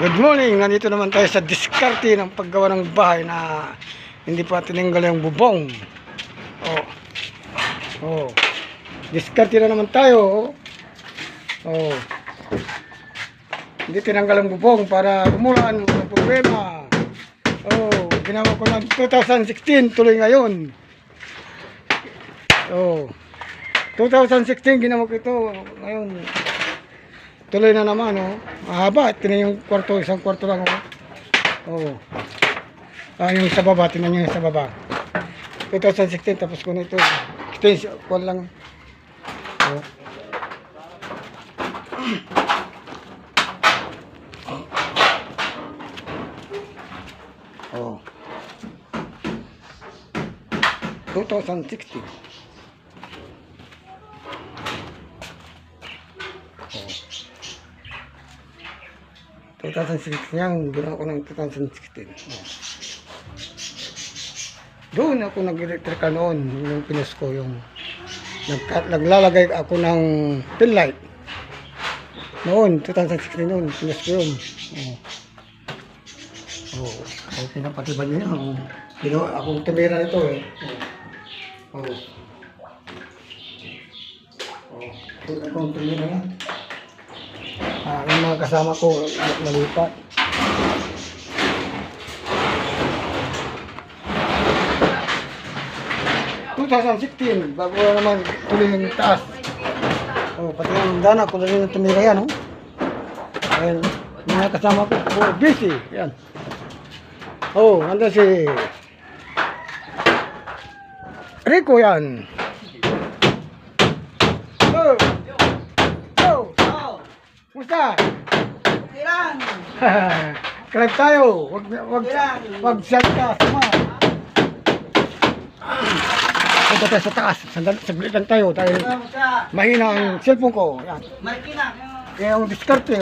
Good morning! Nandito naman tayo sa diskarte ng paggawa ng bahay na hindi pa tinanggal yung bubong. Diskarte na naman tayo. Hindi tinanggal ang bubong para umulan ng problema. Ginawa ko ng 2016, tuloy ngayon. 2016 ginawa ko ito ngayon. Tuloy na naman, mahaba. Tinan yung kwarto, isang kwarto lang, yung sa baba, tinan nyo yung sa baba. 2016, tapos ko na ito. Extension, kwan lang. Oh. 2016. 2016 yan, ginawa ko ng 2016. Doon ako nag-electrical noon, yung pinas ko, yung naglalagay ako ng pin light. Noon, 2016 noon, pinas ko yun. Pinapatiban nyo yan. Akong tumira nito akong tumira yan. Yung mga kasama ko nalipat. (2016) bago na naman tuloy yung taas. Pati yung dana ko na rin ang tumira yan. Ayun, mga kasama ko busy yan. Andun si Rico yan. Musta? Okay lang. Kalab tayo. Wag salita. Sama. Punta tayo sa taas. Saglit lang tayo. Mahina ang cellphone ko. Yan. Marikina. Kaya yung diskarte,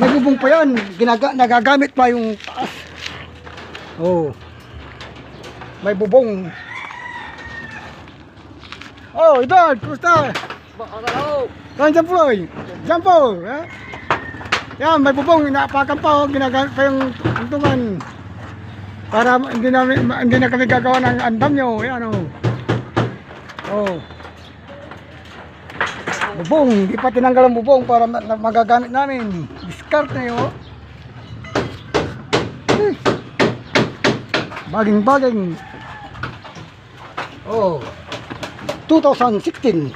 may bubong pa yan. Nagagamit pa yung taas. May bubong. Idol. Kumusta? Kain Jampoy. Jampo, yan, may bubong, inaapakan pa, ginagamit pa yung tuntungan para hindi na kami gagawa ng andam nyo. Yan, bubong, hindi pa tinanggal ang bubong para magagamit namin. Discard na yun. Baging 2016.